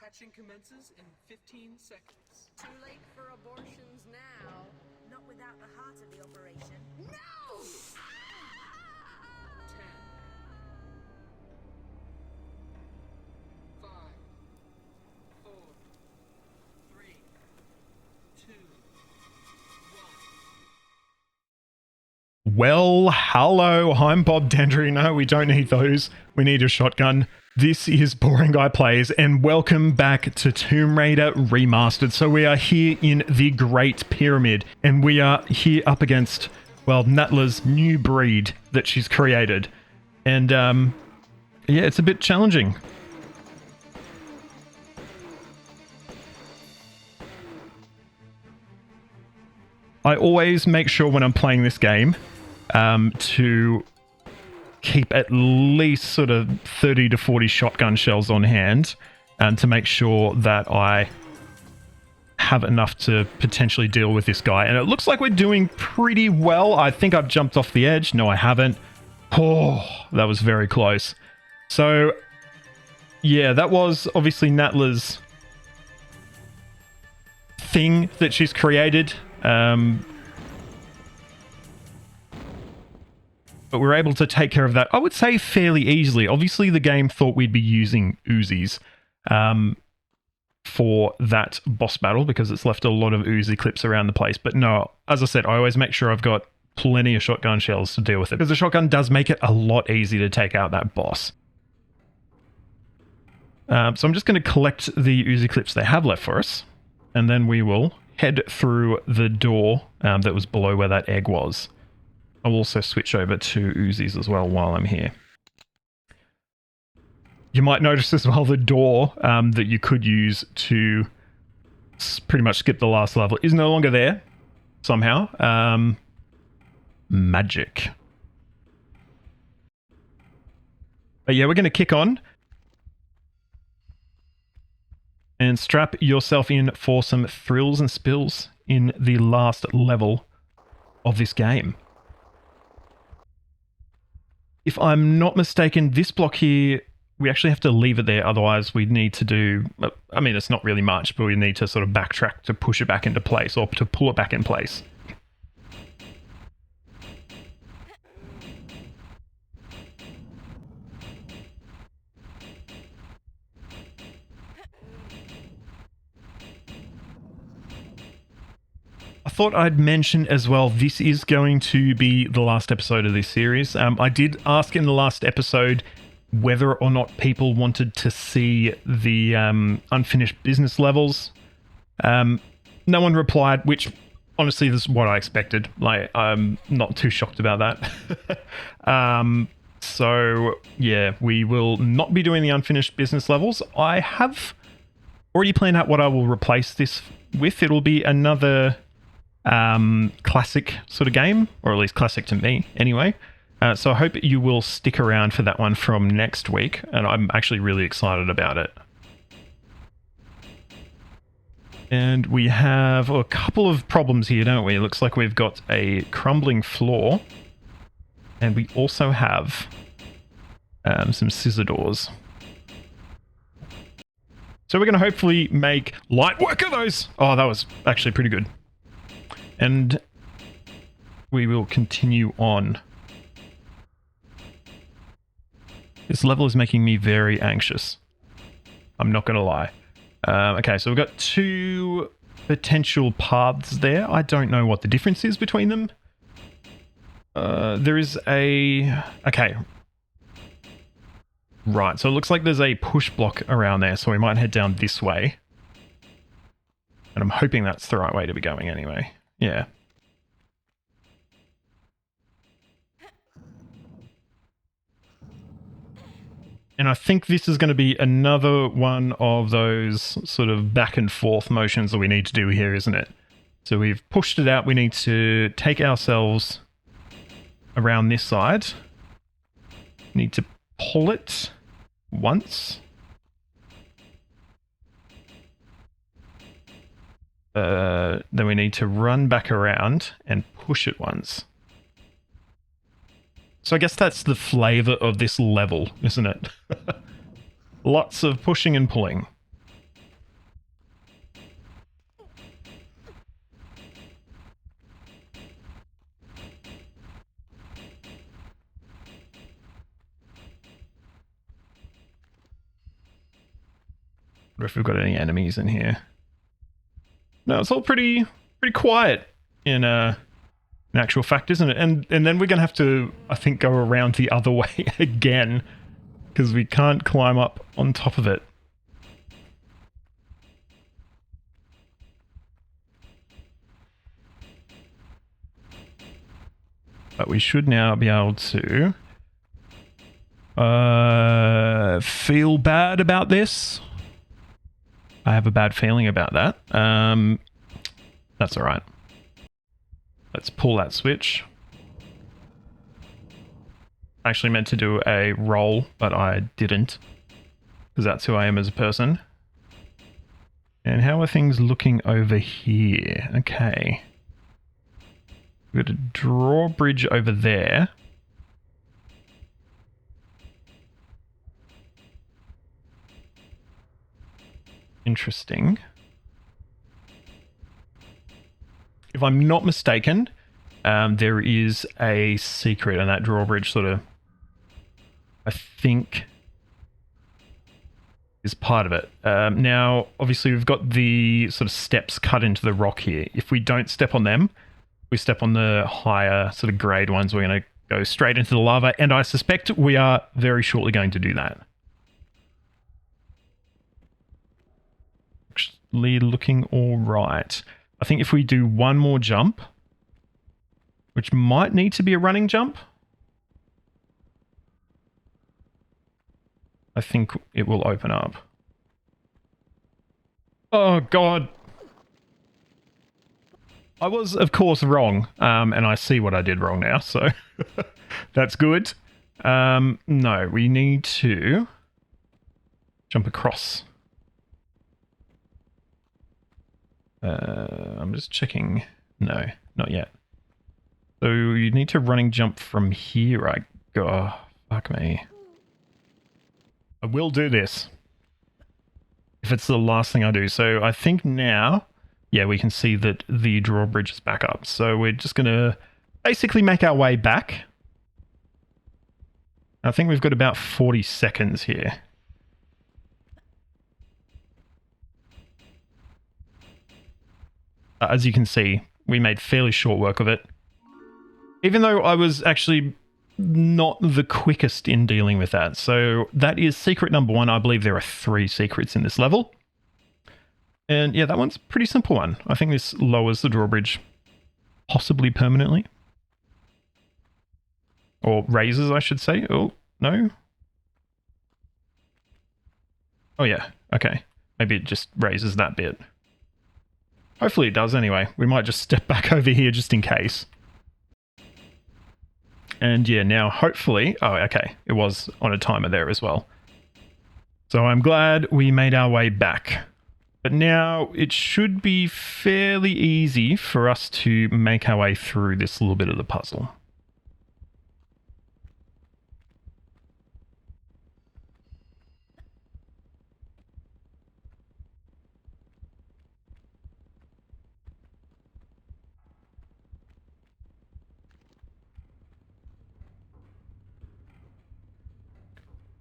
Hatching commences in 15 seconds. Too late for abortions now. Not without the heart of the operation. No! 10, 5, 4, 3, 2, 1. Well, hello, I'm Bob Dendry. No, we don't need those. We need a shotgun. This is Boring Guy Plays, and welcome back to Tomb Raider Remastered. So we are here in the Great Pyramid, and we are here up against, well, Natla's new breed that she's created. And, yeah, it's a bit challenging. I always make sure when I'm playing this game to keep at least sort of 30 to 40 shotgun shells on hand and to make sure that I have enough to potentially deal with this guy. And it looks like we're doing pretty well. I think I've jumped off the edge. No, I haven't. Oh, that was very close. So, yeah, that was obviously Natla's thing that she's created. But we're able to take care of that, I would say, fairly easily. Obviously, the game thought we'd be using Uzis for that boss battle because it's left a lot of Uzi clips around the place. But no, as I said, I always make sure I've got plenty of shotgun shells to deal with it because the shotgun does make it a lot easier to take out that boss. So I'm just going to collect the Uzi clips they have left for us, and then we will head through the door that was below where that egg was. I'll also switch over to Uzis as well while I'm here. You might notice as well the door that you could use to pretty much skip the last level is no longer there somehow. Magic. But yeah, we're going to kick on and strap yourself in for some thrills and spills in the last level of this game. If I'm not mistaken, this block here, we actually have to leave it there. Otherwise, we need to do... I mean, it's not really much, but we need to sort of backtrack to push it back into place or to pull it back in place. I thought I'd mention as well, this is going to be the last episode of this series. I did ask in the last episode whether or not people wanted to see the unfinished business levels. No one replied, which honestly this is what I expected. Like, I'm not too shocked about that. So yeah, we will not be doing the unfinished business levels. I have already planned out what I will replace this with. It'll be another classic sort of game, or at least classic to me anyway. So I hope you will stick around for that one from next week, and I'm actually really excited about it. And we have a couple of problems here, don't we? It looks like we've got a crumbling floor, and we also have some scissor doors. So we're going to hopefully make light work of those. Oh, that was actually pretty good. And we will continue on. This level is making me very anxious. I'm not going to lie. Okay, so we've got two potential paths there. I don't know what the difference is between them. There is a... Okay. Right, so it looks like there's a push block around there, so we might head down this way. And I'm hoping that's the right way to be going anyway. Yeah. And I think this is going to be another one of those sort of back and forth motions that we need to do here, isn't it? So we've pushed it out. We need to take ourselves around this side. Need to pull it once. Then we need to run back around and push it once. So I guess that's the flavor of this level, isn't it? Lots of pushing and pulling. Wonder if we've got any enemies in here. No, it's all pretty quiet in actual fact, isn't it? And then we're gonna have to, I think, go around the other way again because we can't climb up on top of it. But we should now be able to feel bad about this. I have a bad feeling about that. That's all right. Let's pull that switch. I actually meant to do a roll, but I didn't, because that's who I am as a person. And how are things looking over here? Okay. We've got a drawbridge over there. Interesting. If I'm not mistaken, there is a secret, and that drawbridge sort of, I think, is part of it. Now, obviously, we've got the sort of steps cut into the rock here. If we don't step on them, we step on the higher sort of grade ones, we're going to go straight into the lava, and I suspect we are very shortly going to do that. Actually looking all right. I think if we do one more jump, which might need to be a running jump, I think it will open up. Oh, God. I was, of course, wrong, and I see what I did wrong now, so that's good. No, we need to jump across. I'm just checking. No, not yet. So you need to running jump from here. Oh, fuck me. I will do this if it's the last thing I do. So I think now, yeah, we can see that the drawbridge is back up. So we're just going to basically make our way back. I think we've got about 40 seconds here. As you can see, we made fairly short work of it. Even though I was actually not the quickest in dealing with that. So that is secret number 1. I believe there are 3 secrets in this level. And yeah, that one's a pretty simple one. I think this lowers the drawbridge possibly permanently. Or raises, I should say. Oh, no. Oh yeah, okay. Maybe it just raises that bit. Hopefully it does anyway. We might just step back over here just in case. And yeah, now hopefully... Oh, okay. It was on a timer there as well. So I'm glad we made our way back. But now it should be fairly easy for us to make our way through this little bit of the puzzle.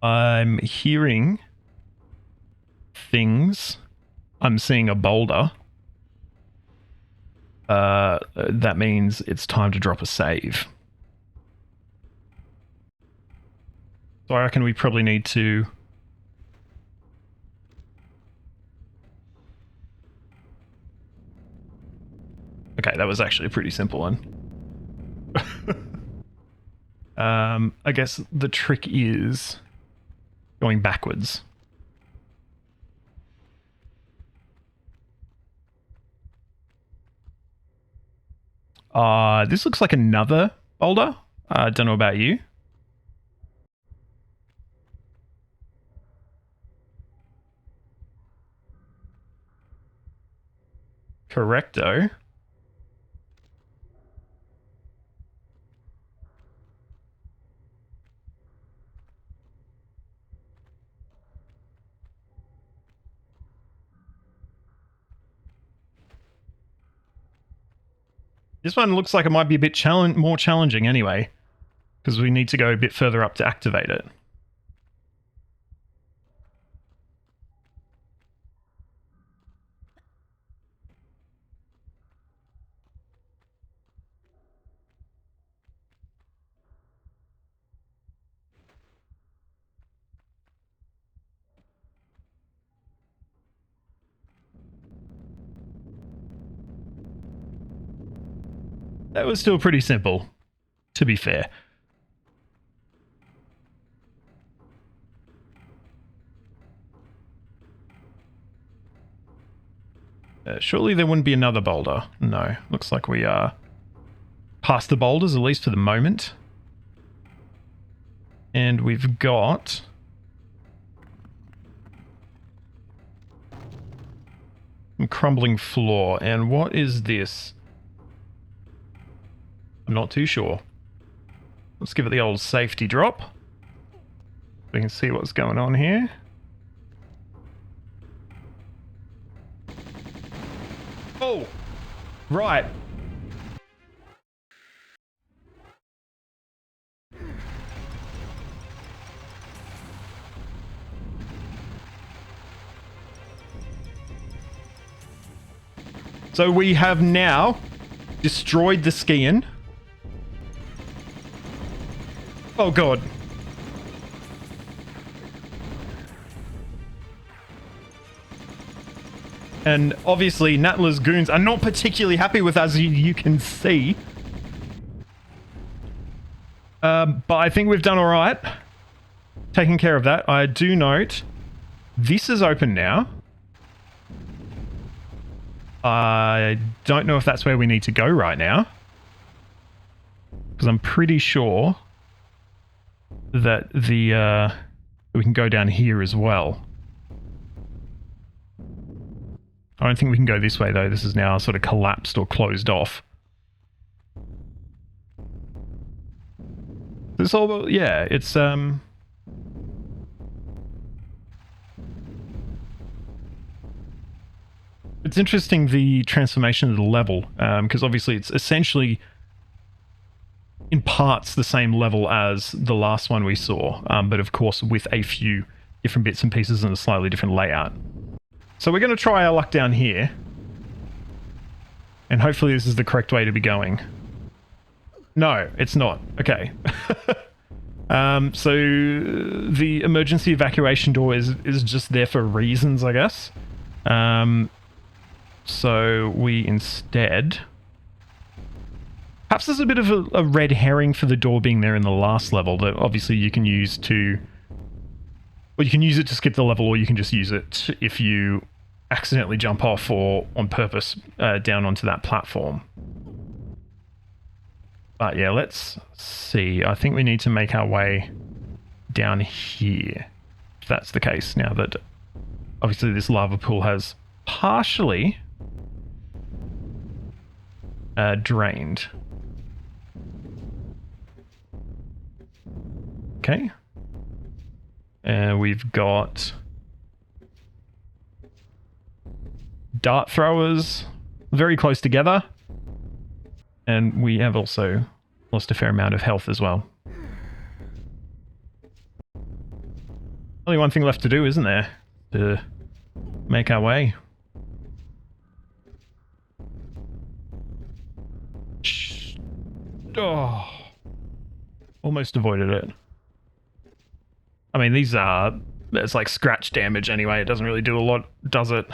I'm hearing things. I'm seeing a boulder. That means it's time to drop a save. So I reckon we probably need to... Okay, that was actually a pretty simple one. I guess the trick is going backwards. This looks like another boulder. I don't know about you. Correcto. This one looks like it might be a bit more challenging anyway, because we need to go a bit further up to activate it. That was still pretty simple, to be fair. Surely there wouldn't be another boulder. No, looks like we are past the boulders, at least for the moment. And we've got... some crumbling floor. And what is this? I'm not too sure. Let's give it the old safety drop. We can see what's going on here. Oh, right. So we have now destroyed the skiing. Oh god. And obviously Natla's goons are not particularly happy with us, as you can see. But I think we've done alright. Taking care of that. I do note this is open now. I don't know if that's where we need to go right now. Because I'm pretty sure that the we can go down here as well. I don't think we can go this way though. This is now sort of collapsed or closed off. This all, yeah, it's interesting, the transformation of the level, because obviously it's essentially in parts the same level as the last one we saw, but of course with a few different bits and pieces and a slightly different layout. So we're going to try our luck down here, and hopefully this is the correct way to be going. No, it's not. Okay. So the emergency evacuation door is just there for reasons, I guess. So we instead... Perhaps there's a bit of a red herring for the door being there in the last level that obviously you can use to... Well, you can use it to skip the level, or you can just use it if you accidentally jump off or on purpose down onto that platform. But yeah, let's see. I think we need to make our way down here, if that's the case, now that obviously this lava pool has partially drained. Okay. And we've got dart throwers very close together. And we have also lost a fair amount of health as well. Only one thing left to do, isn't there? To make our way. Oh, almost avoided it. I mean, these are... It's like scratch damage anyway. It doesn't really do a lot, does it?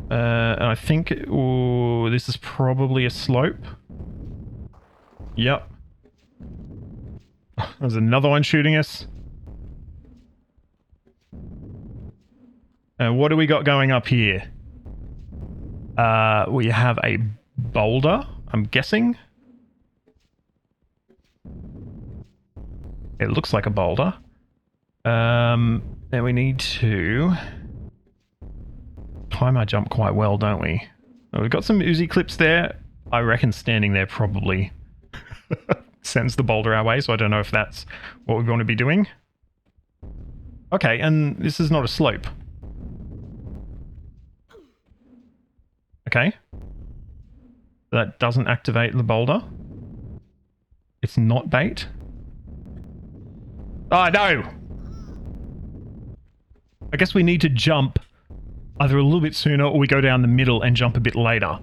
And I think... Ooh, this is probably a slope. Yep. There's another one shooting us. What do we got going up here? We have a boulder, I'm guessing. It looks like a boulder. And we need to time our jump quite well, don't we? We've got some Uzi clips there. I reckon standing there probably sends the boulder our way, so I don't know if that's what we want to be doing. Okay, and this is not a slope. Okay. That doesn't activate the boulder. It's not bait. Oh, no! I guess we need to jump either a little bit sooner or we go down the middle and jump a bit later.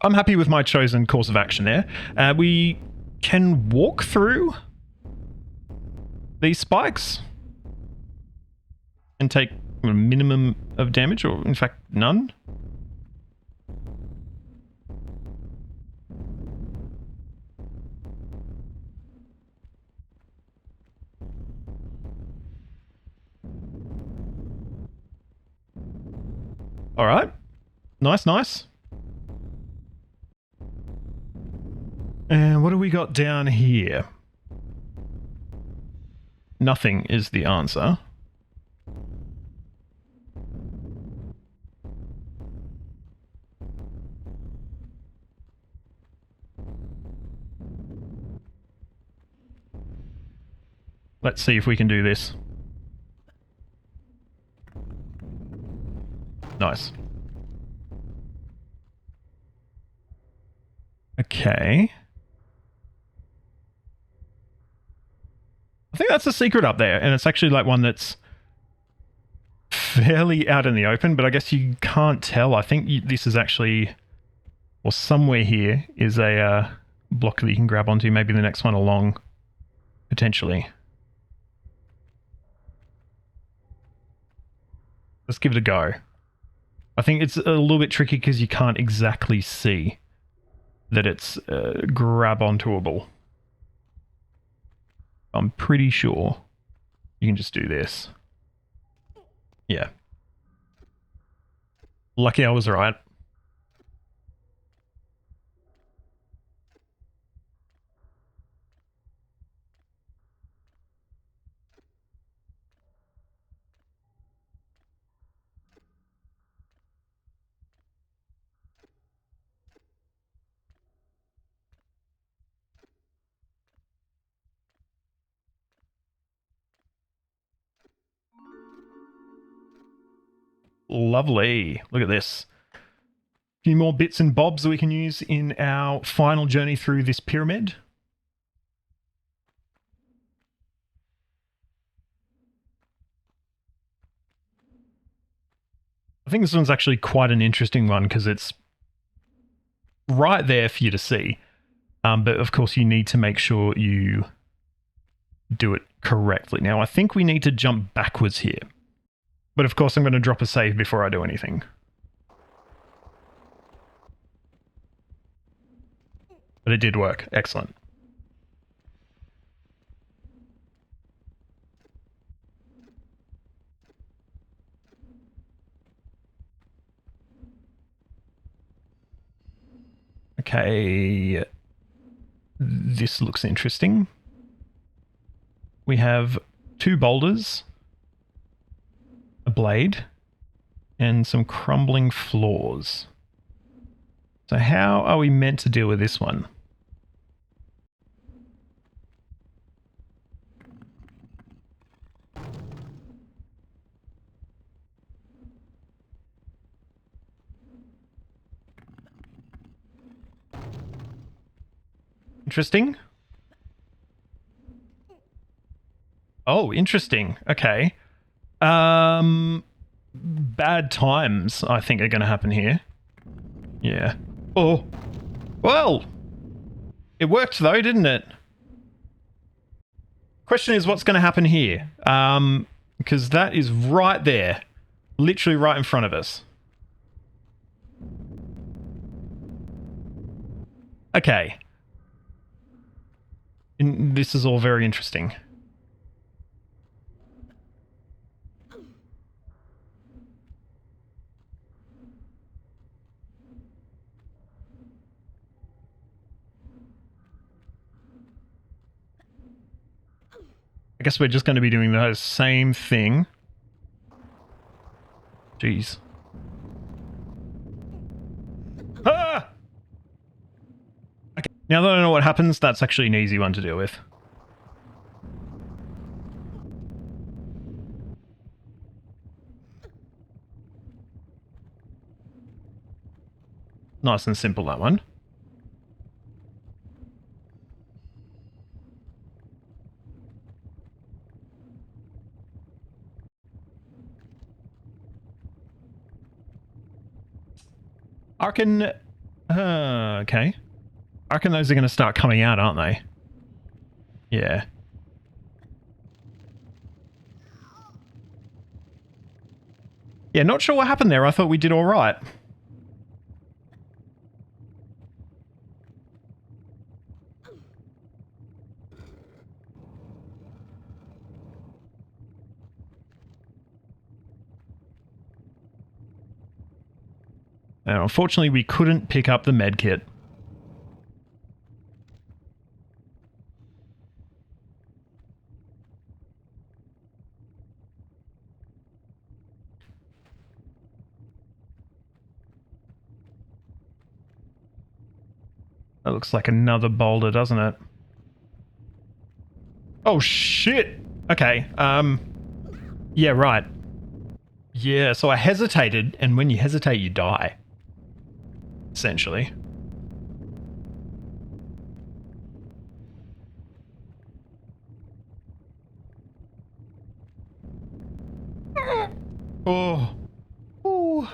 I'm happy with my chosen course of action there. We can walk through these spikes. and take a minimum of damage, or in fact, none. All right. Nice, nice. And what do we got down here? Nothing is the answer. Let's see if we can do this. Nice. Okay. I think that's a secret up there, and it's actually like one that's fairly out in the open, but I guess you can't tell. I think this is actually, or somewhere here is a block that you can grab onto, maybe the next one along, potentially. Let's give it a go. I think it's a little bit tricky because you can't exactly see that it's grab ontoable. I'm pretty sure you can just do this. Yeah. Lucky I was right. Lovely. Look at this. A few more bits and bobs that we can use in our final journey through this pyramid. I think this one's actually quite an interesting one because it's right there for you to see. But of course you need to make sure you do it correctly. Now I think we need to jump backwards here. But of course I'm going to drop a save before I do anything. But it did work. Excellent. Okay. This looks interesting. We have 2 boulders, a blade, and some crumbling floors. So how are we meant to deal with this one? Interesting. Oh, interesting. Okay. Bad times, I think, are going to happen here. Yeah. Oh. Well. It worked, though, didn't it? Question is, what's going to happen here? Because that is right there. Literally right in front of us. Okay. And this is all very interesting. I guess we're just going to be doing the same thing. Jeez. Ah! Okay. Now that I know what happens, that's actually an easy one to deal with. Nice and simple, that one. I reckon... okay. I reckon those are going to start coming out, aren't they? Yeah. Yeah, not sure what happened there. I thought we did all right. And unfortunately, we couldn't pick up the med kit. That looks like another boulder, doesn't it? Oh, shit! Okay, yeah, right. Yeah, so I hesitated, and when you hesitate, you die. Essentially. Oh. Ooh.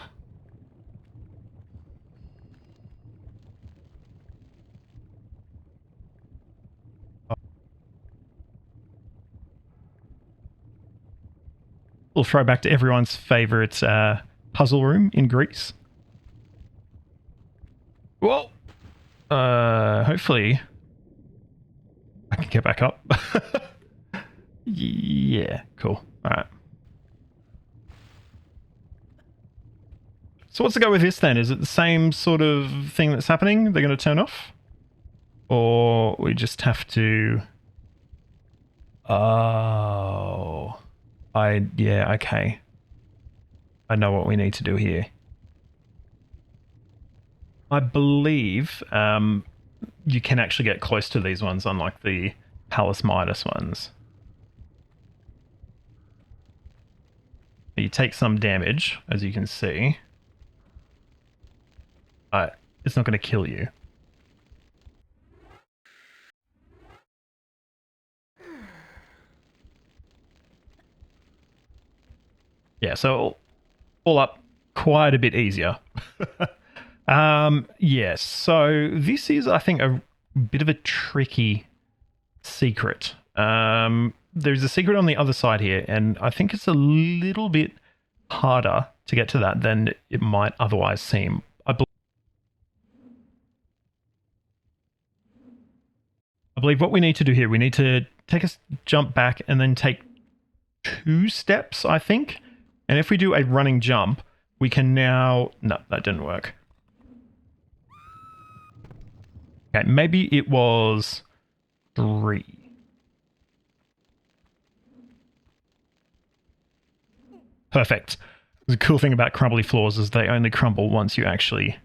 We'll throw back to everyone's favorite puzzle room in Greece. Well, hopefully I can get back up. Yeah, cool. All right. So what's the go with this then? Is it the same sort of thing that's happening? They're going to turn off? Or we just have to... Oh... Yeah, okay. I know what we need to do here. I believe you can actually get close to these ones, unlike the Palace Midas ones. You take some damage, as you can see. But it's not going to kill you. Yeah, so all up quite a bit easier. Yes, so this is, I think, a bit of a tricky secret. There's a secret on the other side here, and I think it's a little bit harder to get to that than it might otherwise seem. I believe what we need to do here, we need to take a jump back and then take 2 steps, I think. And if we do a running jump, we can now... No, that didn't work. Okay, maybe it was 3. Perfect. The cool thing about crumbly floors is they only crumble once you actually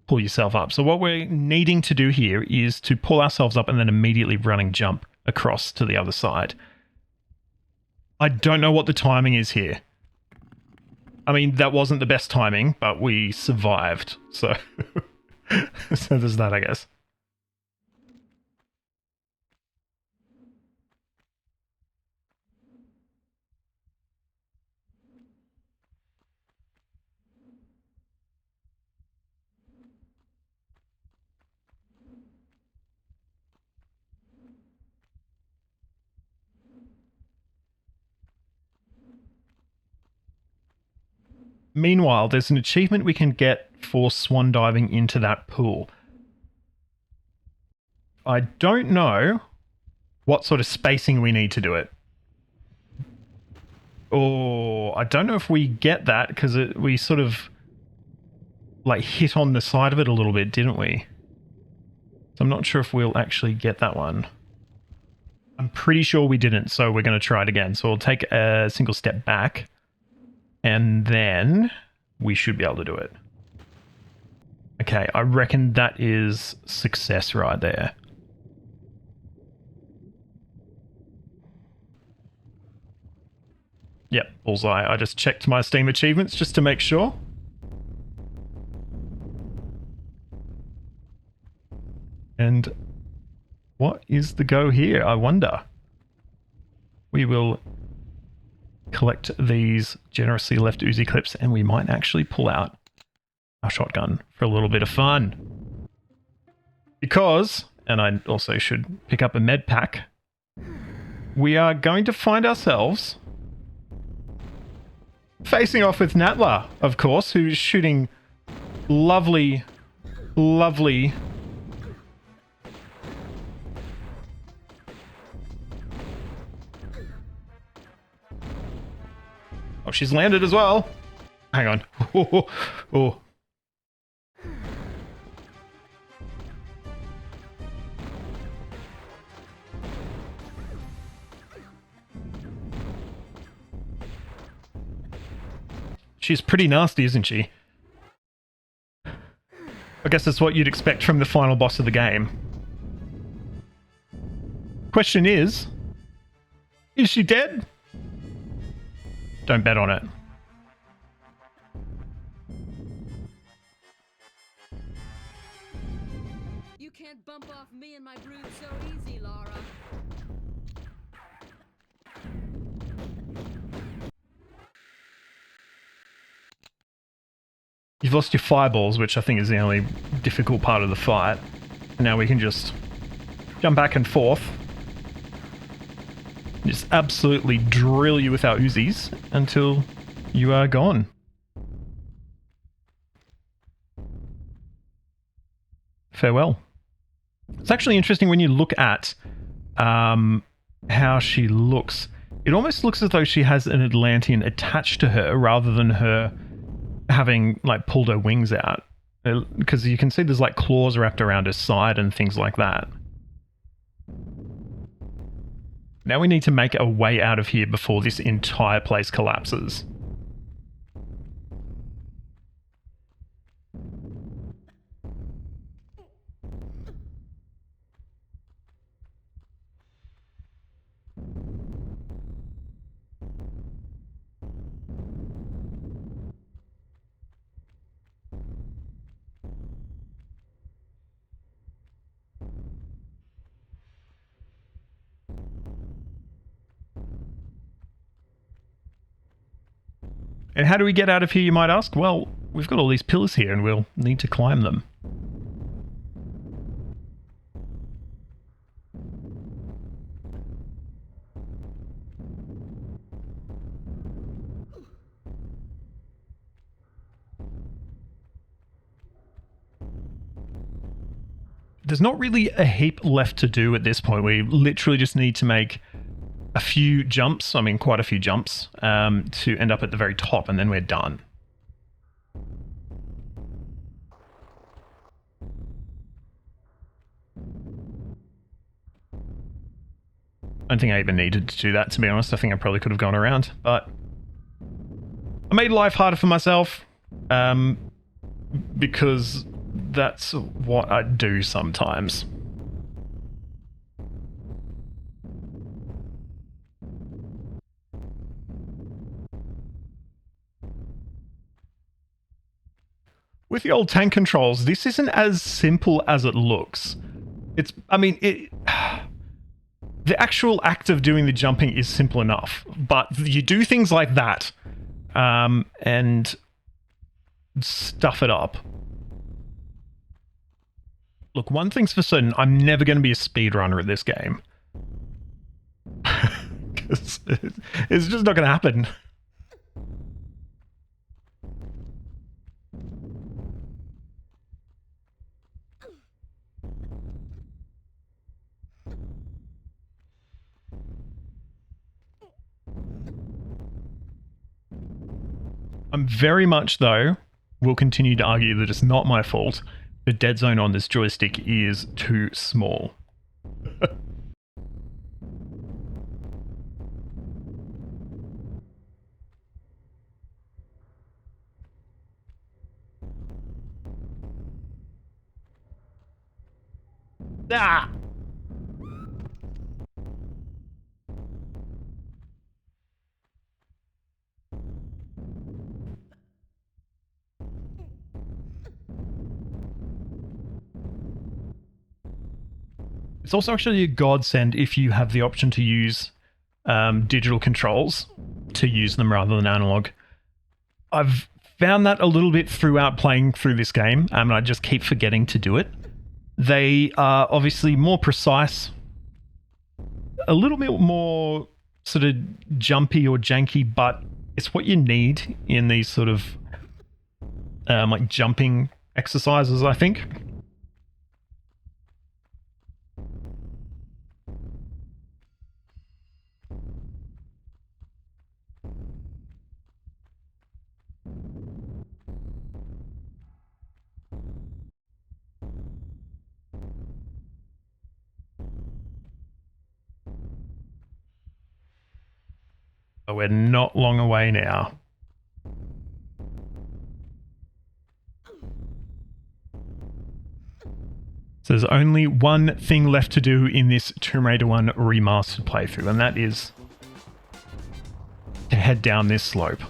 pull yourself up. So what we're needing to do here is to pull ourselves up and then immediately running jump across to the other side. I don't know what the timing is here. I mean, that wasn't the best timing, but we survived. So, so there's that, I guess. Meanwhile, there's an achievement we can get for swan diving into that pool. I don't know what sort of spacing we need to do it. Oh, I don't know if we get that because we sort of like hit on the side of it a little bit, didn't we? So I'm not sure if we'll actually get that one. I'm pretty sure we didn't, so we're going to try it again. So we'll take a single step back. And then we should be able to do it. Okay, I reckon that is success right there. Yep, bullseye. I just checked my Steam achievements just to make sure. And what is the go here, I wonder? We will collect these generously left Uzi clips and we might actually pull out our shotgun for a little bit of fun. Because, and I also should pick up a med pack, we are going to find ourselves Facing off with Natla, of course, who's shooting lovely, lovely... Oh, she's landed as well. Hang on. Oh. She's pretty nasty, isn't she? I guess that's what you'd expect from the final boss of the game. Question is she dead? Don't bet on it. You can't bump off me and my brood so easy, Lara. You've lost your fireballs, which I think is the only difficult part of the fight. Now we can just jump back and forth. Just absolutely drill you with our Uzis until you are gone. Farewell. It's actually interesting when you look at how she looks. It almost looks as though she has an Atlantean attached to her rather than her having like pulled her wings out, because you can see there's like claws wrapped around her side and things like that. Now we need to make a way out of here before this entire place collapses. And how do we get out of here, you might ask? Well, we've got all these pillars here and we'll need to climb them. There's not really a heap left to do at this point. We literally just need to make a few jumps, I mean quite a few jumps, to end up at the very top, and then we're done. I don't think I even needed to do that, to be honest. I think I probably could have gone around, but I made life harder for myself, because that's what I do sometimes. With the old tank controls, this isn't as simple as it looks. It's, I mean, the actual act of doing the jumping is simple enough, but you do things like that, and stuff it up. Look, one thing's for certain, I'm never going to be a speedrunner at this game. Because it's just not going to happen. I'm very much, though, will continue to argue that it's not my fault. The dead zone on this joystick is too small. Ah! It's also actually a godsend if you have the option to use digital controls, to use them rather than analog. I've found that a little bit throughout playing through this game, and I just keep forgetting to do it. They are obviously more precise, a little bit more sort of jumpy or janky, but It's what you need in these sort of like jumping exercises, I think. But we're not long away now. So there's only one thing left to do in this Tomb Raider I Remastered playthrough, and that is to head down this slope.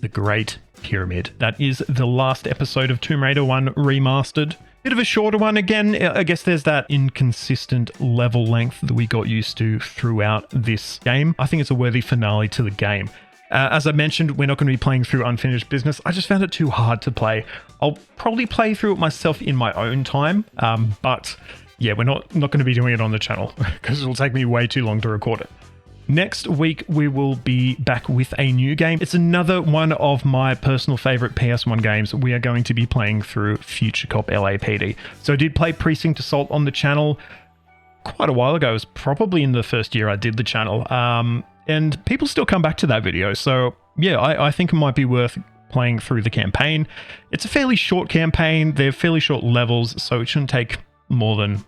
The Great Pyramid. That is the last episode of Tomb Raider I Remastered. Bit of a shorter one again. I guess there's that inconsistent level length that we got used to throughout this game. I think it's a worthy finale to the game. As I mentioned, we're not going to be playing through Unfinished Business. I just found it too hard to play. I'll probably play through it myself in my own time, but yeah, we're not going to be doing it on the channel because it'll take me way too long to record it. Next week, we will be back with a new game. It's another one of my personal favorite PS1 games. We are going to be playing through Future Cop LAPD. So I did play Precinct Assault on the channel quite a while ago. It was probably in the first year I did the channel. And people still come back to that video. So yeah, I think it might be worth playing through the campaign. It's a fairly short campaign. They're fairly short levels, so it shouldn't take more than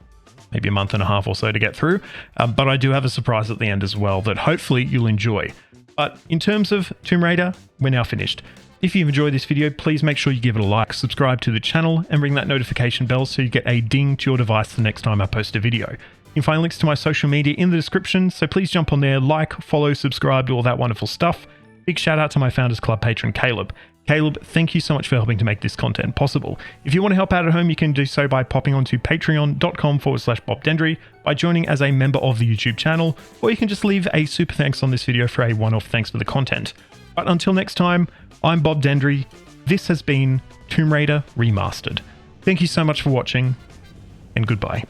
maybe a month and a half or so to get through. But I do have a surprise at the end as well that hopefully you'll enjoy. But in terms of Tomb Raider, we're now finished. If you've enjoyed this video, please make sure you give it a like, subscribe to the channel, and ring that notification bell so you get a ding to your device the next time I post a video. You can find links to my social media in the description, so please jump on there, like, follow, subscribe, do all that wonderful stuff. Big shout out to my Founders Club patron, Caleb. Caleb, thank you so much for helping to make this content possible. If you want to help out at home, you can do so by popping onto patreon.com/BobDendry, by joining as a member of the YouTube channel, or you can just leave a super thanks on this video for a one-off thanks for the content. But until next time, I'm Bob Dendry. This has been Tomb Raider Remastered. Thank you so much for watching, and goodbye.